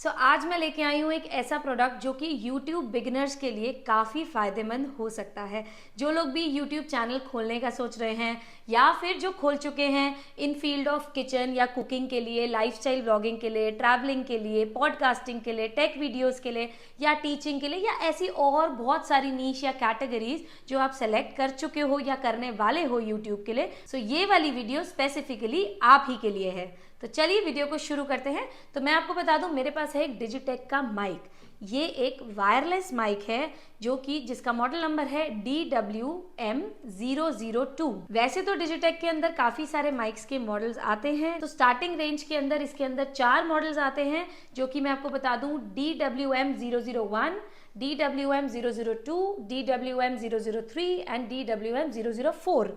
आज मैं लेके आई हूँ एक ऐसा प्रोडक्ट जो कि YouTube बिगिनर्स के लिए काफ़ी फ़ायदेमंद हो सकता है। जो लोग भी YouTube चैनल खोलने का सोच रहे हैं या फिर जो खोल चुके हैं इन फील्ड ऑफ किचन या कुकिंग के लिए, लाइफस्टाइल ब्लॉगिंग के लिए, ट्रैवलिंग के लिए, पॉडकास्टिंग के लिए, टेक वीडियोस के लिए या टीचिंग के लिए या ऐसी और बहुत सारी नीश या कैटेगरीज जो आप सेलेक्ट कर चुके हो या करने वाले हो YouTube के लिए। ये वाली वीडियो स्पेसिफिकली आप ही के लिए है। तो चलिए वीडियो को शुरू करते हैं। तो मैं आपको बता दूं, मेरे पास है एक डिजिटेक का माइक। ये एक वायरलेस माइक है जो कि जिसका मॉडल नंबर है DWM002। वैसे तो डिजिटेक के अंदर काफी सारे माइक्स के मॉडल्स आते हैं। तो स्टार्टिंग रेंज के अंदर इसके अंदर 4 मॉडल्स आते हैं जो कि मैं आपको बता दूं DWM001, DWM002, DWM003 and DWM004।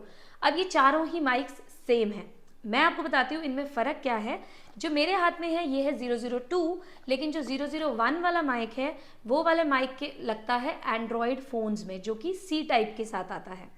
अब ये चारों ही माइक्स सेम है। मैं आपको बताती हूँ इनमें फ़र्क क्या है। जो मेरे हाथ में है ये है 002, लेकिन जो 001 वाला माइक है वो वाले माइक के लगता है एंड्रॉयड फ़ोन्स में, जो कि C टाइप के साथ आता है।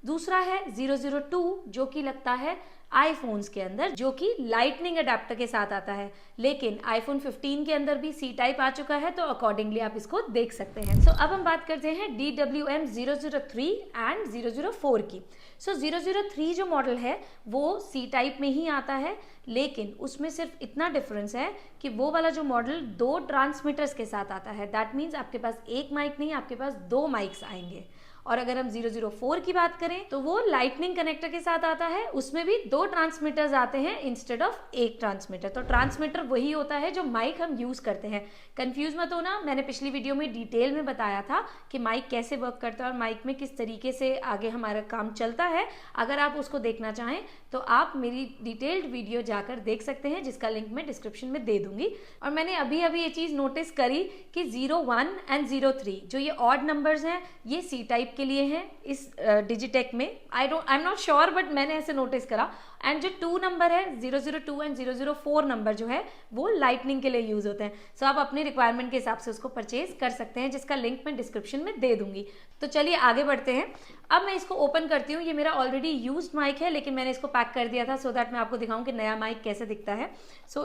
दूसरा है 002 जो कि लगता है आईफोन्स के अंदर, जो कि लाइटनिंग अडेप्टर के साथ आता है। लेकिन आईफोन 15 के अंदर भी C टाइप आ चुका है, तो अकॉर्डिंगली आप इसको देख सकते हैं। अब हम बात करते हैं DWM003 एंड 004 की। 003 जो मॉडल है वो C टाइप में ही आता है, लेकिन उसमें सिर्फ इतना डिफरेंस है कि वो वाला जो मॉडल 2 ट्रांसमीटर्स के साथ आता है। दैट मीन्स आपके पास एक माइक नहीं, आपके पास 2 माइक्स आएंगे। और अगर हम 004 की बात करें तो वो लाइटनिंग कनेक्टर के साथ आता है, उसमें भी 2 ट्रांसमीटर्स आते हैं इंस्टेड ऑफ एक ट्रांसमीटर। तो ट्रांसमीटर वही होता है जो माइक हम यूज करते हैं। कंफ्यूज मत होना, मैंने पिछली वीडियो में डिटेल में बताया था कि माइक कैसे वर्क करता है और माइक में किस तरीके से आगे हमारा काम चलता है। अगर आप उसको देखना चाहें तो आप मेरी डिटेल्ड वीडियो जाकर देख सकते हैं, जिसका लिंक मैं डिस्क्रिप्शन में दे दूंगी। और मैंने अभी ये चीज नोटिस करी कि 01 एंड 03 जो ये ऑड नंबर्स हैं ये C टाइप के लिए हैं इस डिजिटेक में। I am not sure, but मैंने ऐसे नोटिस करा। एंड जो 2 नंबर है 002 एंड 004 नंबर जो है वो लाइटनिंग के लिए यूज होते हैं। आप अपने रिक्वायरमेंट के हिसाब से उसको परचेज कर सकते हैं, जिसका लिंक मैं डिस्क्रिप्शन में दे दूंगी। तो चलिए आगे बढ़ते हैं। अब मैं इसको ओपन करती हूँ। ये मेरा ऑलरेडी यूज्ड माइक है, लेकिन मैंने इसको पैक कर दिया था सो दैट मैं आपको दिखाऊं कि नया माइक कैसे दिखता है।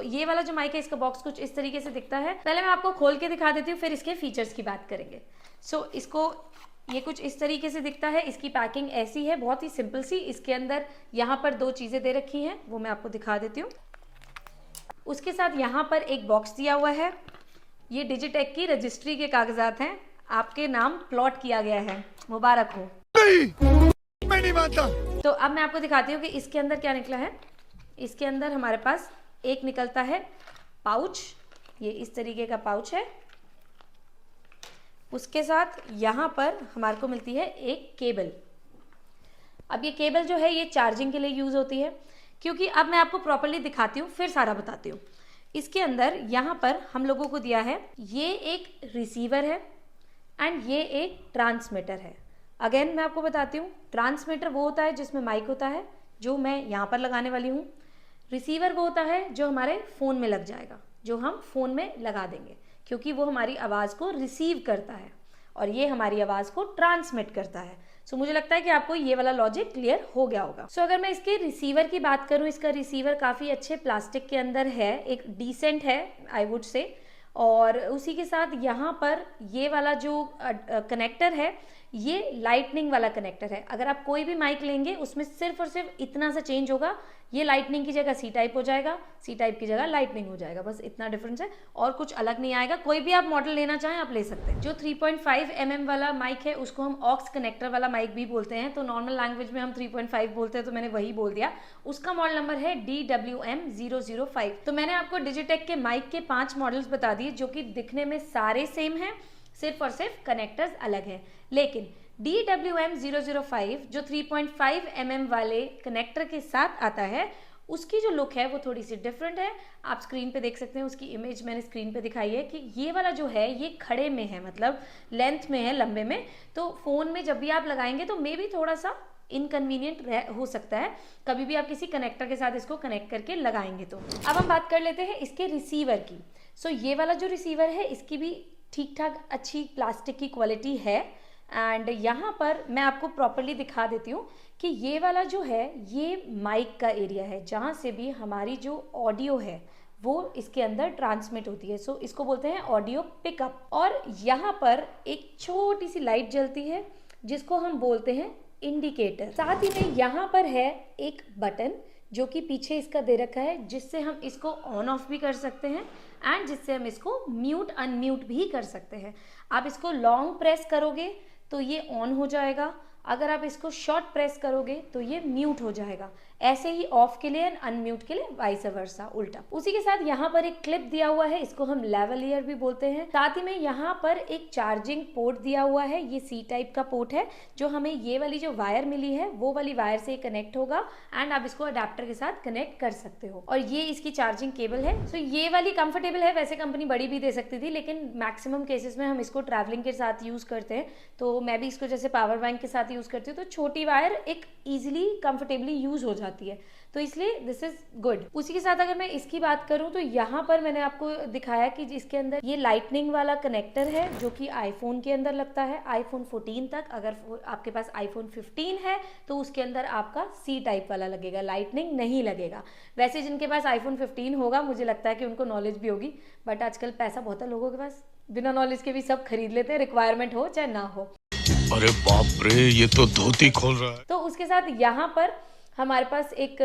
ये वाला जो माइक है इसका बॉक्स कुछ इस तरीके से दिखता है। पहले मैं आपको खोल के दिखा देती हूँ, फिर इसके फीचर्स की बात करेंगे। इसको ये कुछ इस तरीके से दिखता है। इसकी पैकिंग ऐसी है, बहुत ही सिंपल सी। इसके अंदर यहाँ पर 2 चीजें दे रखी हैं, वो मैं आपको दिखा देती हूँ। उसके साथ यहाँ पर एक बॉक्स दिया हुआ है। ये डिजिटेक की रजिस्ट्री के कागजात हैं, आपके नाम प्लॉट किया गया है, मुबारक हो। मैं नहीं मानता। तो अब मैं आपको दिखाती हूँ कि इसके अंदर क्या निकला है। इसके अंदर हमारे पास एक निकलता है पाउच, ये इस तरीके का पाउच है। उसके साथ यहाँ पर हमारे को मिलती है एक केबल। अब ये केबल जो है ये चार्जिंग के लिए यूज होती है, क्योंकि अब मैं आपको प्रॉपर्ली दिखाती हूँ फिर सारा बताती हूँ। इसके अंदर यहाँ पर हम लोगों को दिया है, ये एक रिसीवर है एंड ये एक ट्रांसमीटर है। अगेन मैं आपको बताती हूँ, ट्रांसमीटर वो होता है जिसमें माइक होता है, जो मैं यहाँ पर लगाने वाली हूँ। रिसीवर वो होता है जो हमारे फ़ोन में लग जाएगा, जो हम फ़ोन में लगा देंगे, क्योंकि वो हमारी आवाज़ को रिसीव करता है और ये हमारी आवाज़ को ट्रांसमिट करता है। मुझे लगता है कि आपको ये वाला लॉजिक क्लियर हो गया होगा। अगर मैं इसके रिसीवर की बात करूँ, इसका रिसीवर काफ़ी अच्छे प्लास्टिक के अंदर है, एक डिसेंट है आई वुड से। और उसी के साथ यहाँ पर ये वाला जो कनेक्टर है ये लाइटनिंग वाला कनेक्टर है। अगर आप कोई भी माइक लेंगे उसमें सिर्फ और सिर्फ इतना सा चेंज होगा, ये लाइटनिंग की जगह C टाइप हो जाएगा, C टाइप की जगह लाइटनिंग हो जाएगा, बस इतना डिफरेंस है और कुछ अलग नहीं आएगा। कोई भी आप मॉडल लेना चाहें आप ले सकते हैं। जो 3.5 mm वाला माइक है उसको हम ऑक्स कनेक्टर वाला माइक भी बोलते हैं, तो नॉर्मल लैंग्वेज में हम 3.5 बोलते हैं, तो मैंने वही बोल दिया। उसका मॉडल नंबर है DWM005। तो मैंने आपको डिजिटेक के माइक के 5 मॉडल्स बता दिए, जो कि दिखने में सारे सेम हैं, सिर्फ और सिर्फ कनेक्टर्स अलग हैं। लेकिन DWM005 जो 3.5 mm वाले कनेक्टर के साथ आता है, उसकी जो लुक है वो थोड़ी सी डिफरेंट है। आप स्क्रीन पे देख सकते हैं, उसकी इमेज मैंने स्क्रीन पे दिखाई है कि ये वाला जो है ये खड़े में है, मतलब लेंथ में है, लंबे में। तो फ़ोन में जब भी आप लगाएंगे तो मे बी थोड़ा सा इनकन्वीनियंट हो सकता है, कभी भी आप किसी कनेक्टर के साथ इसको कनेक्ट करके लगाएंगे तो। अब हम बात कर लेते हैं इसके रिसीवर की। ये वाला जो रिसीवर है इसकी भी ठीक ठाक अच्छी प्लास्टिक की क्वालिटी है। एंड यहाँ पर मैं आपको प्रॉपर्ली दिखा देती हूँ कि ये वाला जो है ये माइक का एरिया है, जहाँ से भी हमारी जो ऑडियो है वो इसके अंदर ट्रांसमिट होती है। सो इसको बोलते हैं ऑडियो पिकअप। और यहाँ पर एक छोटी सी लाइट जलती है जिसको हम बोलते हैं इंडिकेटर। साथ ही में यहाँ पर है एक बटन जो कि पीछे इसका दे रखा है, जिससे हम इसको ऑन ऑफ भी कर सकते हैं एंड जिससे हम इसको म्यूट अनम्यूट भी कर सकते हैं। आप इसको लॉन्ग प्रेस करोगे तो ये ऑन हो जाएगा, अगर आप इसको शॉर्ट प्रेस करोगे तो ये म्यूट हो जाएगा। ऐसे ही ऑफ के लिए एंड अनम्यूट के लिए वाइस वर्सा, उल्टा। उसी के साथ यहाँ पर एक क्लिप दिया हुआ है, इसको हम लेवलियर भी बोलते हैं। साथ ही में यहाँ पर एक चार्जिंग पोर्ट दिया हुआ है, ये सी टाइप का पोर्ट है जो हमें ये वाली जो वायर मिली है वो वाली वायर से कनेक्ट होगा एंड आप इसको अडेप्टर के साथ कनेक्ट कर सकते हो। और ये इसकी चार्जिंग केबल है। सो ये वाली कंफर्टेबल है, वैसे कंपनी बड़ी भी दे सकती थी लेकिन मैक्सिमम केसेस में हम इसको ट्रैवलिंग के साथ यूज करते हैं, तो मैं भी इसको जैसे पावर बैंक के साथ यूज करती हूँ, तो छोटी वायर एक इजीली कंफर्टेबली यूज हो जाती है, तो इसलिए दिस इज गुड। उसी के साथ अगर मैं इसकी बात करूं तो यहाँ पर मैंने आपको दिखाया कि इसके अंदर ये लाइटनिंग वाला कनेक्टर है जो कि आईफोन के अंदर लगता है, आईफोन 14 तक। अगर आपके पास आईफोन 15 है तो उसके अंदर आपका सी टाइप वाला लगेगा, लाइटनिंग नहीं लगेगा। वैसे जिनके पास आईफोन 15 होगा मुझे लगता है कि उनको नॉलेज भी होगी, बट आजकल पैसा बहुत है लोगों के पास, बिना नॉलेज के भी सब खरीद लेते हैं, रिक्वायरमेंट हो चाहे ना हो। अरे बाप रे, ये तो धोती खोल रहा है। तो उसके साथ यहाँ पर हमारे पास एक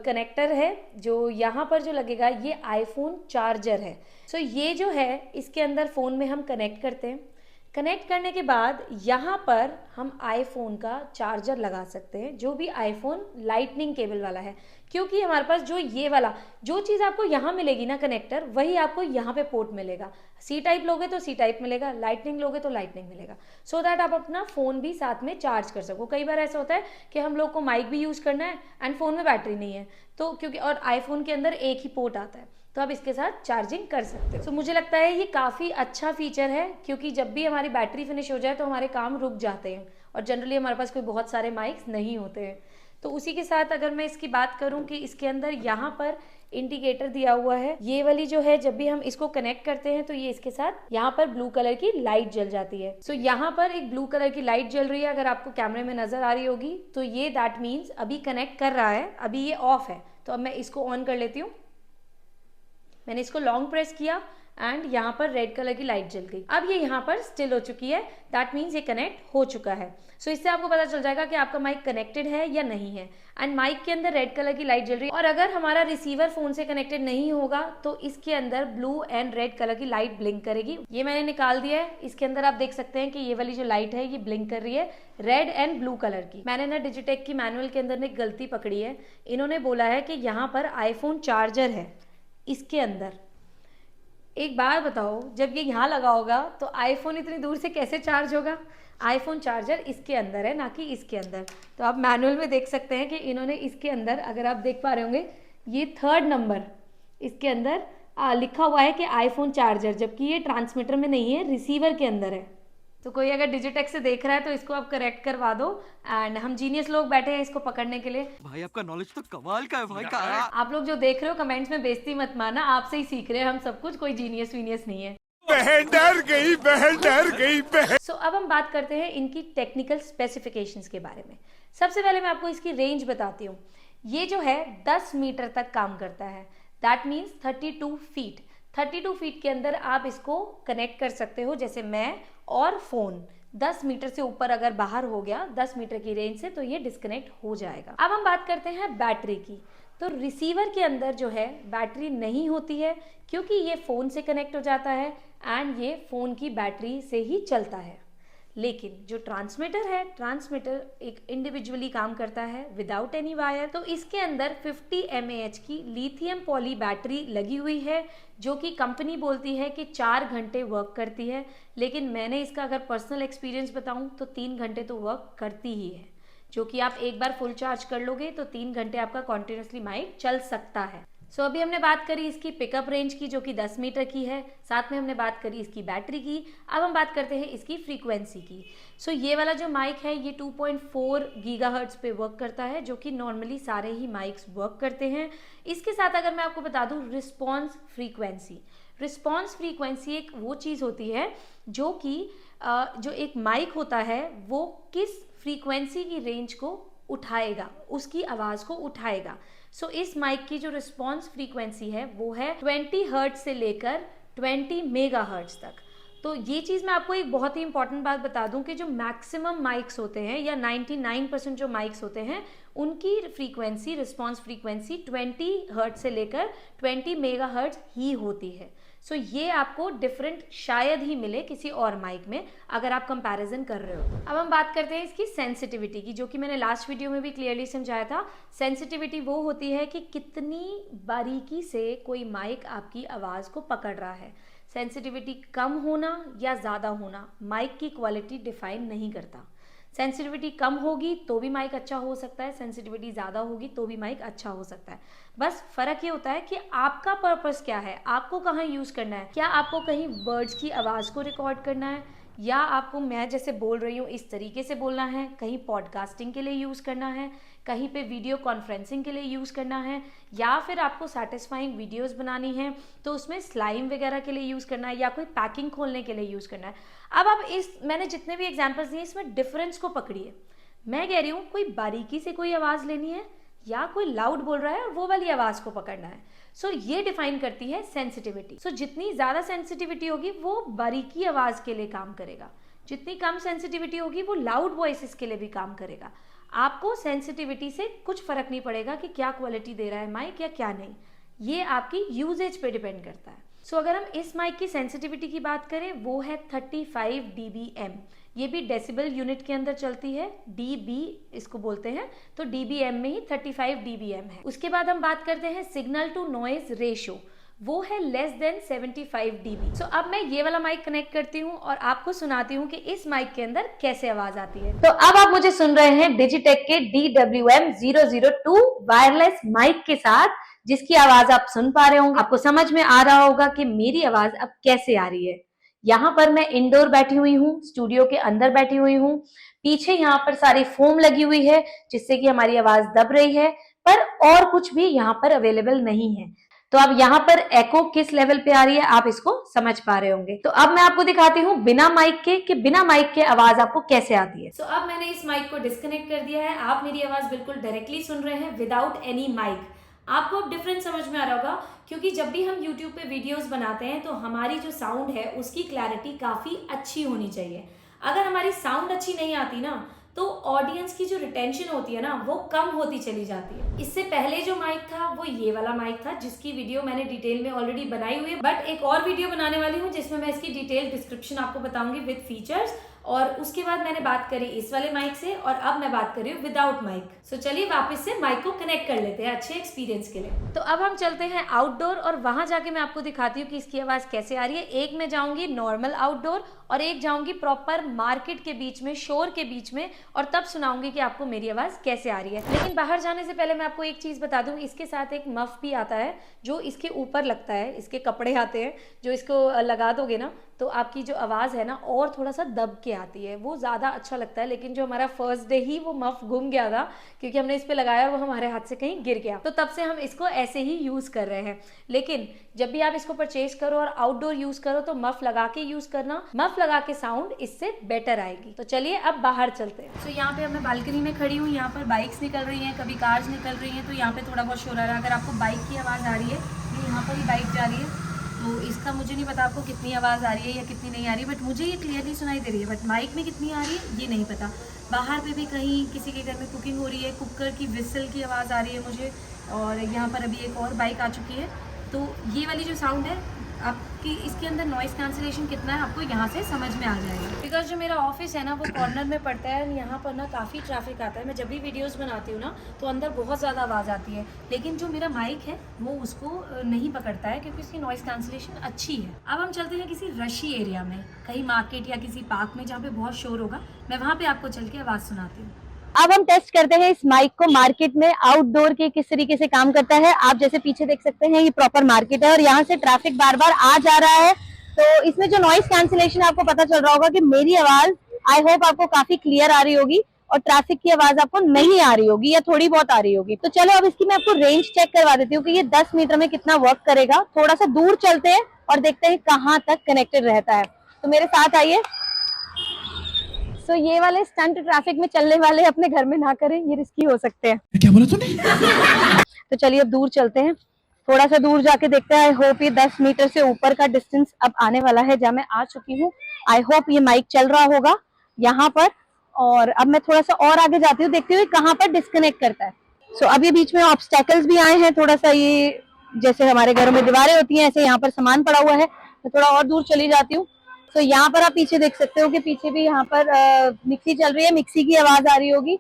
कनेक्टर है जो यहाँ पर जो लगेगा, ये आईफोन चार्जर है। सो ये जो है इसके अंदर फ़ोन में हम कनेक्ट करते हैं। कनेक्ट करने के बाद यहाँ पर हम आईफोन का चार्जर लगा सकते हैं, जो भी आईफोन लाइटनिंग केबल वाला है, क्योंकि हमारे पास जो ये वाला जो चीज़ आपको यहाँ मिलेगी ना कनेक्टर, वही आपको यहाँ पे पोर्ट मिलेगा। सी टाइप लोगे तो सी टाइप मिलेगा, लाइटनिंग लोगे तो लाइटनिंग मिलेगा, सो दैट आप अपना फ़ोन भी साथ में चार्ज कर सको। कई बार ऐसा होता है कि हम लोग को माइक भी यूज़ करना है एंड फ़ोन में बैटरी नहीं है, तो क्योंकि और आईफोन के अंदर एक ही पोर्ट आता है, तो आप इसके साथ चार्जिंग कर सकते हो। तो मुझे लगता है ये काफ़ी अच्छा फीचर है, क्योंकि जब भी हमारी बैटरी फिनिश हो जाए तो हमारे काम रुक जाते हैं और जनरली हमारे पास कोई बहुत सारे माइक्स नहीं होते हैं। तो उसी के साथ अगर मैं इसकी बात करूं कि इसके अंदर यहाँ पर इंडिकेटर दिया हुआ है, ये वाली जो है जब भी हम इसको कनेक्ट करते हैं तो ये इसके साथ यहाँ पर ब्लू कलर की लाइट जल जाती है। सो यहाँ पर एक ब्लू कलर की लाइट जल रही है, अगर आपको कैमरे में नजर आ रही होगी तो ये दैट मीन्स अभी कनेक्ट कर रहा है, अभी ये ऑफ है। तो अब मैं इसको ऑन कर लेती हूँ। मैंने इसको लॉन्ग प्रेस किया एंड यहाँ पर रेड कलर की लाइट जल गई। अब ये यहाँ पर स्टिल हो चुकी है, दैट मीन्स ये कनेक्ट हो चुका है। सो इससे आपको पता चल जाएगा कि आपका माइक कनेक्टेड है या नहीं है। एंड माइक के अंदर रेड कलर की लाइट जल रही है, और अगर हमारा रिसीवर फोन से कनेक्टेड नहीं होगा तो इसके अंदर ब्लू एंड रेड कलर की लाइट ब्लिंक करेगी। ये मैंने निकाल दिया है, इसके अंदर आप देख सकते हैं कि ये वाली जो लाइट है ये ब्लिंक कर रही है रेड एंड ब्लू कलर की। मैंने ना डिजिटेक की मैनुअल के अंदर एक गलती पकड़ी है, इन्होंने बोला है कि यहाँ पर आईफोन चार्जर है इसके अंदर। एक बात बताओ, जब ये यहाँ लगा होगा तो आईफोन इतनी दूर से कैसे चार्ज होगा? आईफोन चार्जर इसके अंदर है, ना कि इसके अंदर। तो आप मैनुअल में देख सकते हैं कि इन्होंने इसके अंदर, अगर आप देख पा रहे होंगे, ये 3rd नंबर इसके अंदर लिखा हुआ है कि आईफोन चार्जर, जबकि ये ट्रांसमीटर में नहीं है, रिसीवर के अंदर है। तो कोई अगर डिजिटेक से देख रहा है तो इसको आप करेक्ट करवा दो। एंड हम जीनियस लोग बैठे हैं इसको पकड़ने के लिए। भाई आपका नॉलेज तो कमाल का है भाई का। आप लोग जो देख रहे हो कमेंट्स में बेइज्जती मत मारना, आपसे ही सीख रहे हैं हम सब कुछ, कोई जीनियस वीनियस नहीं है। बहन डर गई, बहन डर गई, बहन। सो अब हम बात करते हैं इनकी टेक्निकल स्पेसिफिकेशंस के बारे में। सबसे पहले मैं आपको इसकी रेंज बताती हूँ। ये जो है 10 मीटर तक काम करता है, दैट मीन्स 32 फीट। 32 फीट के अंदर आप इसको कनेक्ट कर सकते हो, जैसे मैं और फोन 10 मीटर से ऊपर अगर बाहर हो गया 10 मीटर की रेंज से तो ये डिस्कनेक्ट हो जाएगा। अब हम बात करते हैं बैटरी की। तो रिसीवर के अंदर जो है बैटरी नहीं होती है, क्योंकि ये फ़ोन से कनेक्ट हो जाता है एंड ये फ़ोन की बैटरी से ही चलता है। लेकिन जो ट्रांसमीटर है, ट्रांसमीटर एक इंडिविजुअली काम करता है विदाउट एनी वायर। तो इसके अंदर 50 mAh की लिथियम पॉली बैटरी लगी हुई है, जो कि कंपनी बोलती है कि 4 घंटे वर्क करती है, लेकिन मैंने इसका अगर पर्सनल एक्सपीरियंस बताऊं तो 3 घंटे तो वर्क करती ही है, जो कि आप एक बार फुल चार्ज कर लोगे तो 3 घंटे आपका कॉन्टिन्यूसली माइक चल सकता है। सो अभी हमने बात करी इसकी पिकअप रेंज की, जो कि 10 मीटर की है, साथ में हमने बात करी इसकी बैटरी की। अब हम बात करते हैं इसकी फ्रीक्वेंसी की। सो ये वाला जो माइक है ये 2.4 गीगाहर्ट्ज पे वर्क करता है, जो कि नॉर्मली सारे ही माइक्स वर्क करते हैं। इसके साथ अगर मैं आपको बता दूं रिस्पॉन्स फ्रीक्वेंसी, रिस्पॉन्स फ्रीक्वेंसी एक वो चीज़ होती है जो कि जो एक माइक होता है वो किस फ्रीक्वेंसी की रेंज को उठाएगा, उसकी आवाज़ को उठाएगा। सो इस माइक की जो रिस्पॉन्स फ्रीक्वेंसी है वो है 20 हर्ट्ज से लेकर 20 मेगा हर्ट्ज तक। तो ये चीज़ मैं आपको एक बहुत ही इंपॉर्टेंट बात बता दूं कि जो मैक्सिमम माइक्स होते हैं या 99% जो माइक्स होते हैं उनकी फ्रीक्वेंसी, रिस्पॉन्स फ्रीक्वेंसी 20 हर्ट्ज से लेकर 20 मेगा हर्ट्ज ही होती है। सो ये आपको डिफरेंट शायद ही मिले किसी और माइक में अगर आप कंपैरिजन कर रहे हो। अब हम बात करते हैं इसकी सेंसिटिविटी की, जो कि मैंने लास्ट वीडियो में भी क्लियरली समझाया था। सेंसिटिविटी वो होती है कि कितनी बारीकी से कोई माइक आपकी आवाज़ को पकड़ रहा है। सेंसिटिविटी कम होना या ज़्यादा होना माइक की क्वालिटी डिफाइन नहीं करता। सेंसिटिविटी कम होगी तो भी माइक अच्छा हो सकता है, सेंसिटिविटी ज़्यादा होगी तो भी माइक अच्छा हो सकता है। बस फ़र्क ये होता है कि आपका पर्पस क्या है, आपको कहाँ यूज़ करना है। क्या आपको कहीं बर्ड्स की आवाज़ को रिकॉर्ड करना है, या आपको मैं जैसे बोल रही हूँ इस तरीके से बोलना है, कहीं पॉडकास्टिंग के लिए यूज़ करना है, कहीं पे वीडियो कॉन्फ्रेंसिंग के लिए यूज़ करना है, या फिर आपको सेटिस्फाइंग वीडियोस बनानी है तो उसमें स्लाइम वगैरह के लिए यूज़ करना है, या कोई पैकिंग खोलने के लिए यूज़ करना है। अब आप मैंने जितने भी एग्जांपल्स दिए इसमें डिफरेंस को पकड़िए। मैं कह रही हूँ कोई बारीकी से कोई आवाज़ लेनी है या कोई लाउड बोल रहा है और वो वाली आवाज़ को पकड़ना है। सो ये डिफाइन करती है सेंसिटिविटी। सो जितनी ज़्यादा सेंसिटिविटी होगी वो बारीकी आवाज़ के लिए काम करेगा, जितनी कम सेंसिटिविटी होगी वो लाउड वॉइसेस के लिए भी काम करेगा। आपको सेंसिटिविटी से कुछ फ़र्क नहीं पड़ेगा कि क्या क्वालिटी दे रहा है माइक या क्या नहीं, ये आपकी यूजेज पे डिपेंड करता है। सो अगर हम इस माइक की सेंसिटिविटी की बात करें वो है 35 dBm। ये भी डेसिबल यूनिट के अंदर चलती है, dB इसको बोलते हैं, तो dBm में ही 35 dBm है। उसके बाद हम बात करते हैं सिग्नल टू नॉइज रेशियो, वो है लेस देन 75 dB। सो अब मैं ये वाला माइक कनेक्ट करती हूँ और आपको सुनाती हूँ कि इस माइक के अंदर कैसे आवाज आती है। तो अब आप मुझे सुन रहे हैं डिजिटेक के DWM-002 वायरलेस माइक के साथ, जिसकी आवाज आप सुन पा रहे होंगे। आपको समझ में आ रहा होगा कि मेरी आवाज अब कैसे आ रही है। यहाँ पर मैं इंडोर बैठी हुई हूँ, स्टूडियो के अंदर बैठी हुई हूँ। पीछे यहाँ पर सारी फोम लगी हुई है जिससे कि हमारी आवाज दब रही है, पर और कुछ भी यहाँ पर अवेलेबल नहीं है। तो अब यहाँ पर एको किस लेवल पे आ रही है आप इसको समझ पा रहे होंगे। तो अब मैं आपको दिखाती हूँ बिना माइक के कि बिना माइक के आवाज आपको कैसे आती है। अब मैंने इस माइक को डिस्कनेक्ट कर दिया है। आप मेरी आवाज बिल्कुल डायरेक्टली सुन रहे हैं विदाउट एनी माइक। आपको अब डिफरेंस समझ में आ रहा होगा, क्योंकि जब भी हम YouTube पे वीडियोस बनाते हैं तो हमारी जो साउंड है उसकी क्लैरिटी काफी अच्छी होनी चाहिए। अगर हमारी साउंड अच्छी नहीं आती ना तो ऑडियंस की जो रिटेंशन होती है ना वो कम होती चली जाती है। इससे पहले जो माइक था वो ये वाला माइक था, जिसकी वीडियो मैंने डिटेल में ऑलरेडी बनाई हुई है, बट एक और वीडियो बनाने वाली हूँ जिसमें मैं इसकी डिटेल डिस्क्रिप्शन आपको बताऊंगी विद फीचर्स। और उसके बाद मैंने बात करी इस वाले माइक से और अब मैं बात कर रही हूँ विदाउट माइक। सो चलिए वापस से माइक को कनेक्ट कर लेते हैं अच्छे एक्सपीरियंस के लिए। तो अब हम चलते हैं आउटडोर और वहां जाके मैं आपको दिखाती हूँ कि इसकी आवाज कैसे आ रही है। एक मैं जाऊंगी नॉर्मल आउटडोर और एक जाऊंगी प्रॉपर मार्केट के बीच में, शोर के बीच में, और तब सुनाऊंगी कि आपको मेरी आवाज कैसे आ रही है। लेकिन बाहर जाने से पहले मैं आपको एक चीज बता दूं, इसके साथ एक मफ भी आता है जो इसके ऊपर लगता है, इसके कपड़े आते हैं जो इसको लगा दोगे ना तो आपकी जो आवाज़ है ना और थोड़ा सा दब के आती है, वो ज़्यादा अच्छा लगता है। लेकिन जो हमारा फर्स्ट डे ही वो मफ गुम गया था क्योंकि हमने इस पे लगाया और वो हमारे हाथ से कहीं गिर गया, तो तब से हम इसको ऐसे ही यूज़ कर रहे हैं। लेकिन जब भी आप इसको परचेज करो और आउटडोर यूज़ करो तो मफ लगा के यूज़ करना, मफ लगा के साउंड इससे बेटर आएगी। तो चलिए अब बाहर चलते हैं। तो यहाँ पे मैं बालकनी में खड़ी हूँ, यहाँ पर बाइक्स निकल रही हैं, कभी कार्स निकल रही हैं, तो यहाँ पे थोड़ा बहुत शोर आ रहा है। अगर आपको बाइक की आवाज़ आ रही है, यहाँ पर ही बाइक जा रही है, तो इसका मुझे नहीं पता आपको कितनी आवाज़ आ रही है या कितनी नहीं आ रही है, बट मुझे ये क्लियरली सुनाई दे रही है। बट माइक में कितनी आ रही है ये नहीं पता। बाहर पे भी कहीं किसी के घर में कुकिंग हो रही है, कुकर की विसल की आवाज़ आ रही है मुझे, और यहाँ पर अभी एक और बाइक आ चुकी है। तो ये वाली जो साउंड है आपकी, इसके अंदर नॉइस कैंसिलेशन कितना है आपको यहाँ से समझ में आ जाएगा। बिकॉज जो मेरा ऑफिस है ना वो कॉर्नर में पड़ता है और यहाँ पर ना काफ़ी ट्रैफिक आता है। मैं जब भी वीडियोस बनाती हूँ ना तो अंदर बहुत ज़्यादा आवाज़ आती है, लेकिन जो मेरा माइक है वो उसको नहीं पकड़ता है क्योंकि उसकी नॉइस कैंसिलेशन अच्छी है। अब हम चलते हैं किसी रशी एरिया में, कहीं मार्केट या किसी पार्क में जहाँ पे बहुत शोर होगा, मैं वहाँ पे आपको चल के आवाज़ सुनाती हूँ। अब हम टेस्ट करते हैं इस माइक को मार्केट में आउटडोर के किस तरीके से काम करता है। आप जैसे पीछे देख सकते हैं ये प्रॉपर मार्केट है और यहाँ से ट्रैफिक बार बार आ जा रहा है, तो इसमें जो नॉइस कैंसिलेशन आपको पता चल रहा होगा कि मेरी आवाज आई होप आपको काफी क्लियर आ रही होगी और ट्रैफिक की आवाज आपको नहीं आ रही होगी या थोड़ी बहुत आ रही होगी। तो चलो अब इसकी मैं आपको रेंज चेक करवा देती हूँ कि ये 10 मीटर में कितना वर्क करेगा। थोड़ा सा दूर चलते हैं और देखते हैं कहाँ तक कनेक्टेड रहता है। तो मेरे साथ आइए। तो ये वाले स्टंट ट्रैफिक में चलने वाले अपने घर में ना करें, ये रिस्की हो सकते हैं। क्या बोला तूने? तो चलिए अब दूर चलते हैं, थोड़ा सा दूर जाके देखते हैं। आई होप ये 10 मीटर से ऊपर का डिस्टेंस अब आने वाला है जहाँ मैं आ चुकी हूँ। आई होप ये माइक चल रहा होगा यहाँ पर। और अब मैं थोड़ा सा और आगे जाती हूँ, देखती हूँ कहाँ पर डिस्कनेक्ट करता है। सो अब ये बीच में ऑब्स्टेकल्स भी आए हैं, थोड़ा सा ये जैसे हमारे घरों में दीवारें होती हैं ऐसे यहाँ पर सामान पड़ा हुआ है। मैं थोड़ा और दूर चली जाती हूँ। तो यहाँ पर आप पीछे देख सकते हो कि पीछे भी यहाँ पर मिक्सी चल रही है, मिक्सी की आवाज आ रही होगी।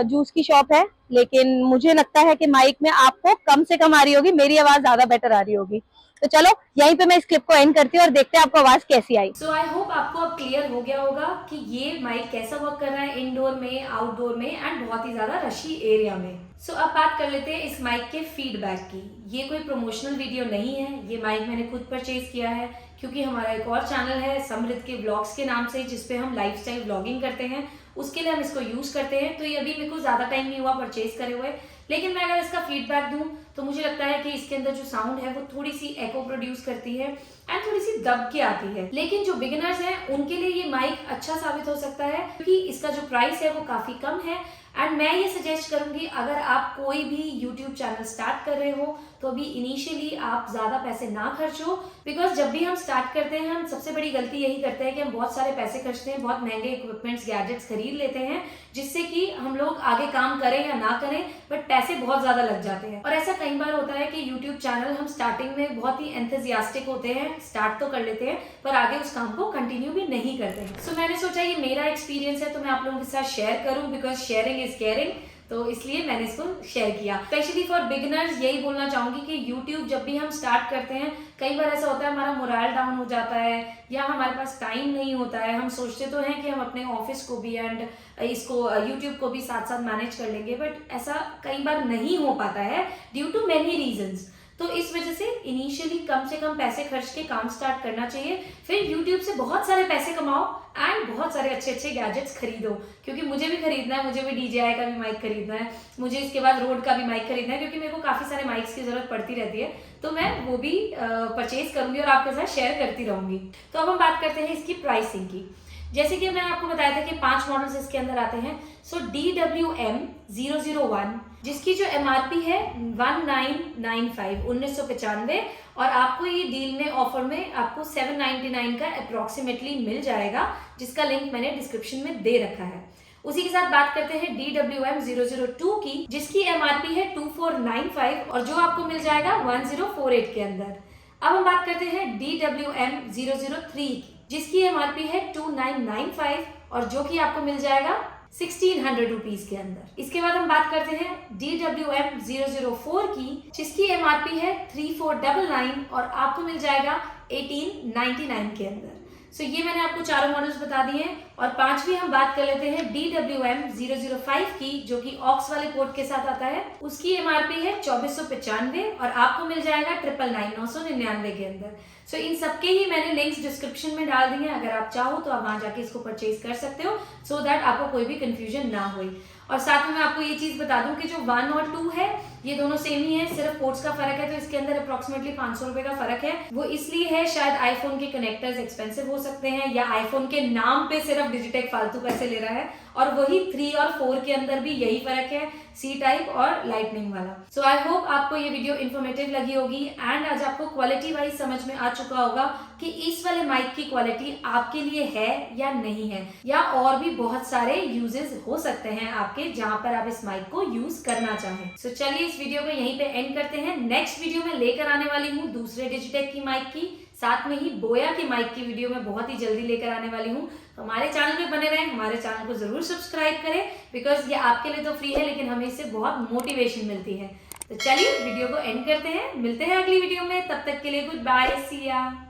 जूस की शॉप है, लेकिन मुझे लगता है कि माइक में आपको कम से कम आ रही होगी, मेरी आवाज ज्यादा बेटर आ रही होगी। तो चलो यहीं पे मैं इस क्लिप को एंड करती हूँ और देखते हैं आपको आवाज कैसी आई। सो आई होप आपको अब क्लियर हो गया होगा कि ये माइक कैसा वर्क कर रहा है इंडोर में, आउटडोर में एंड बहुत ही ज्यादा रशी एरिया में। सो अब बात कर लेते हैं इस माइक के फीडबैक की। ये कोई प्रमोशनल वीडियो नहीं है, ये माइक मैंने खुद परचेज किया है क्योंकि हमारा एक और चैनल है समृद्ध के व्लॉग्स के नाम से, जिसपे हम लाइफस्टाइल व्लॉगिंग करते हैं, उसके लिए हम इसको यूज करते हैं। तो ये अभी मेरे को ज्यादा टाइम नहीं हुआ परचेज करे हुए, लेकिन मैं अगर इसका फीडबैक दूं तो मुझे लगता है कि इसके अंदर जो साउंड है वो थोड़ी सी एको प्रोड्यूस करती है एंड थोड़ी सी दब के आती है। लेकिन जो बिगिनर्स हैं उनके लिए ये माइक अच्छा साबित हो सकता है क्योंकि इसका जो प्राइस है वो काफी कम है। एंड मैं ये सजेस्ट करूंगी अगर आप कोई भी यूट्यूब चैनल स्टार्ट कर रहे हो तो अभी इनिशियली आप ज्यादा पैसे ना खर्चो, बिकॉज जब भी हम स्टार्ट करते हैं हम सबसे बड़ी गलती यही करते हैं कि हम बहुत सारे पैसे खर्चते हैं, बहुत महंगे इक्विपमेंट्स गैजेट्स खरीद लेते हैं जिससे कि हम लोग आगे काम करें या ना करें बट पैसे बहुत ज्यादा लग जाते हैं। और ऐसा कई बार होता है कि यूट्यूब चैनल हम स्टार्टिंग में बहुत ही एंथुसियास्टिक होते हैं, स्टार्ट तो कर लेते हैं पर आगे उस काम को कंटिन्यू भी नहीं करते हैं। सो मैंने सोचा ये मेरा एक्सपीरियंस है तो मैं आप लोगों के साथ शेयर करूं, बिकॉज शेयरिंग इज केयरिंग, तो इसलिए मैंने इसको शेयर किया। स्पेशली फॉर बिगिनर्स यही बोलना चाहूंगी कि यूट्यूब जब भी हम स्टार्ट करते हैं कई बार ऐसा होता है हमारा मोरल डाउन हो जाता है या हमारे पास टाइम नहीं होता है। हम सोचते तो हैं कि हम अपने ऑफिस को भी एंड इसको यूट्यूब को भी साथ साथ मैनेज कर लेंगे, बट ऐसा कई बार नहीं हो पाता है ड्यू टू मेनी रीजंस। तो इस वजह से इनिशियली कम से कम पैसे खर्च के काम स्टार्ट करना चाहिए, फिर YouTube से बहुत सारे पैसे कमाओ एंड बहुत सारे अच्छे अच्छे गैजेट्स खरीदो, क्योंकि मुझे भी खरीदना है, मुझे भी DJI का भी माइक खरीदना है, मुझे इसके बाद रोड का भी माइक खरीदना है क्योंकि मेरे को काफी सारे माइक्स की जरूरत पड़ती रहती है, तो मैं वो भी परचेज करूंगी और आपके साथ शेयर करती रहूंगी। तो अब हम बात करते हैं इसकी प्राइसिंग की। जैसे कि मैंने आपको बताया था कि 5 मॉडल्स इसके अंदर आते हैं। सो DWM-001 जिसकी जो MRP है 1995 और आपको ये डील में ऑफर में आपको 799 का अप्रोक्सीमेटली मिल जाएगा, जिसका लिंक मैंने डिस्क्रिप्शन में दे रखा है। उसी के साथ बात करते हैं DWM-002 की, जिसकी MRP है 2495 और जो आपको मिल जाएगा 1048 के अंदर। अब हम बात करते हैं DWM-003 की, जिसकी MRP है 2995 और जो कि आपको मिल जाएगा 1600 रुपीज के अंदर। इसके बाद हम बात करते हैं DWM-004 की, जिसकी MRP है 3499 और आपको मिल जाएगा 1899 के अंदर। सो ये मैंने आपको चारों मॉडल्स बता दिए हैं। और 5वीं हम बात कर लेते हैं DWM-005 की, जो कि ऑक्स वाले पोर्ट के साथ आता है। उसकी MRP है 2495 और आपको मिल जाएगा 999 के अंदर। सो इन सबके ही मैंने लिंक्स डिस्क्रिप्शन में डाल दिए हैं, अगर आप चाहो तो आप वहां जाके इसको परचेज कर सकते हो, सो दैट आपको कोई भी कंफ्यूजन ना हो। और साथ में मैं आपको ये चीज बता दूं कि जो 1 और 2 है ये दोनों सेम ही है, सिर्फ पोर्ट्स का फर्क है, तो इसके अंदर अप्रोक्सीमेटली 500 रुपए का फर्क है। वो इसलिए है, शायद आईफोन के कनेक्टर्स एक्सपेंसिव हो सकते हैं या आईफोन के नाम पे सिर्फ डिजिटेक फालतू पैसे ले रहा है, और वही 3 और 4 के अंदर भी यही फर्क है, C टाइप और लाइटनिंग वाला। सो आई होप आपको ये वीडियो इन्फॉर्मेटिव लगी होगी एंड आज आपको क्वालिटी वाइज समझ में आ चुका होगा कि इस वाले माइक की क्वालिटी आपके लिए है या नहीं है, या और भी बहुत सारे यूजेस हो सकते हैं आपके जहां पर आप इस माइक को यूज करना चाहें। सो चलिए इस वीडियो को यहीं पे एंड करते हैं। नेक्स्ट वीडियो में लेकर आने वाली हूँ दूसरे डिजिटेक की माइक की, साथ में ही बोया की माइक की वीडियो में बहुत ही जल्दी लेकर आने वाली हूँ। हमारे चैनल पे बने रहें, हमारे चैनल को जरूर सब्सक्राइब करें, बिकॉज ये आपके लिए तो फ्री है लेकिन हमें इससे बहुत मोटिवेशन मिलती है। तो चलिए वीडियो को एंड करते हैं, मिलते हैं अगली वीडियो में, तब तक के लिए गुड बाय, सी या।